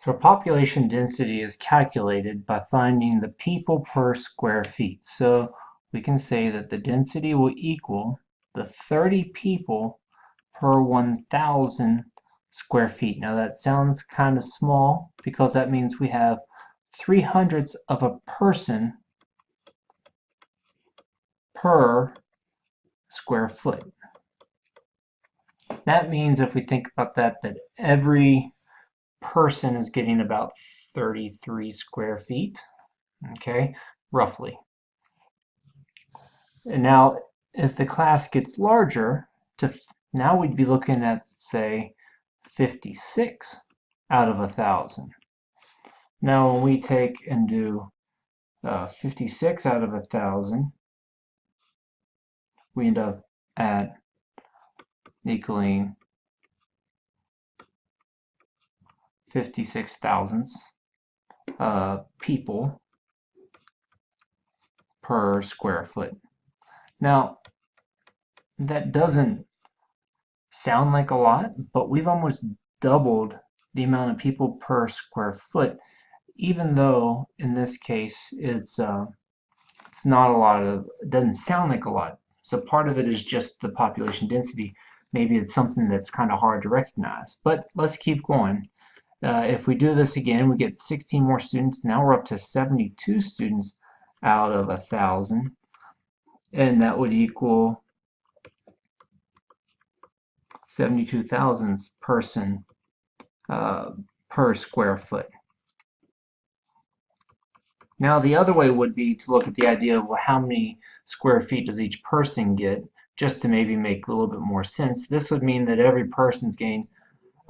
So population density is calculated by finding the people per square feet. So we can say that the density will equal the 30 people per 1,000 square feet. Now that sounds kind of small because that means we have 3/100ths of a person per square foot. That means if we think about that, that every person is getting about 33 square feet, okay, roughly. And now if the class gets larger, now we'd be looking at, say, 56 out of 1,000. Now when we take and do 56 out of 1,000, we end up at equaling 56 thousandths people per square foot. Now, that doesn't sound like a lot, but we've almost doubled the amount of people per square foot, even though in this case it's not a lot of, it doesn't sound like a lot. So part of it is just the population density. Maybe it's something that's kind of hard to recognize, but let's keep going. If we do this again, we get 16 more students. Now we're up to 72 students out of 1,000, and that would equal 72 thousandths person per square foot. Now the other way would be to look at the idea of, well, how many square feet does each person get, just to maybe make a little bit more sense. This would mean that every person's getting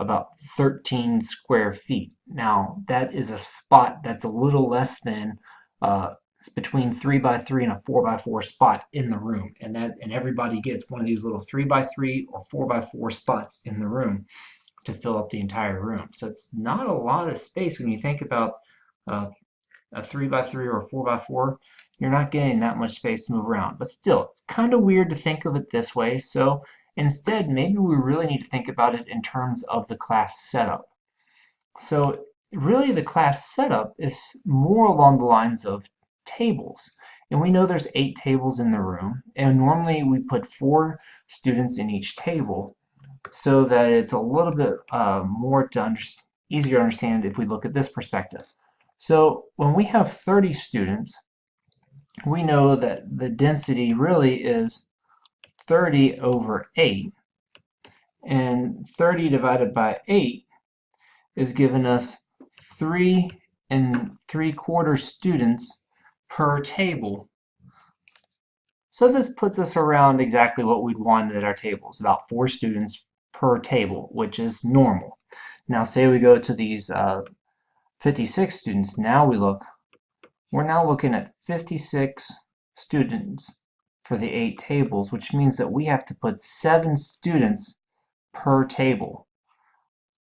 about 13 square feet. Now that is a spot that's a little less than between 3x3 and a 4x4 spot in the room, and everybody gets one of these little 3x3 or 4x4 spots in the room to fill up the entire room. So it's not a lot of space when you think about a 3x3 or a 4x4. You're not getting that much space to move around, but still, it's kind of weird to think of it this way. So instead, maybe we really need to think about it in terms of the class setup. So really the class setup is more along the lines of tables. And we know there's 8 tables in the room, and normally we put 4 students in each table so that it's a little bit easier to understand if we look at this perspective. So when we have 30 students, we know that the density really is 30 over 8, and 30 divided by 8 is giving us 3 3/4 students per table. So this puts us around exactly what we'd want at our tables, about 4 students per table, which is normal. Now say we go to these 56 students, we're now looking at 56 students for the 8 tables, which means that we have to put 7 students per table.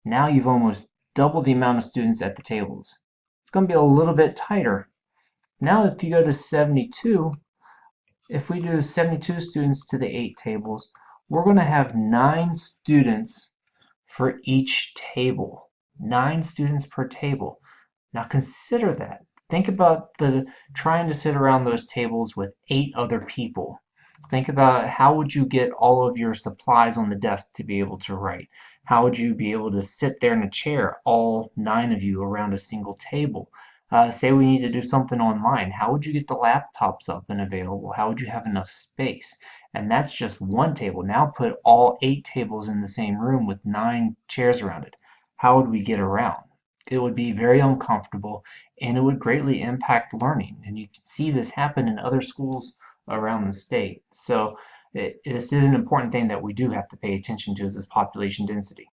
Now you've almost doubled the amount of students at the tables. It's going to be a little bit tighter. Now if you go to 72, if we do 72 students to the 8 tables, we're going to have 9 students for each table. 9 students per table. Now consider that. Think about trying to sit around those tables with 8 other people. Think about how would you get all of your supplies on the desk to be able to write? How would you be able to sit there in a chair, all 9 of you around a single table? Say we need to do something online. How would you get the laptops up and available? How would you have enough space? And that's just one table. Now put all 8 tables in the same room with 9 chairs around it. How would we get around? It would be very uncomfortable, and it would greatly impact learning. And you can see this happen in other schools around the state. So this is an important thing that we do have to pay attention to, is this population density.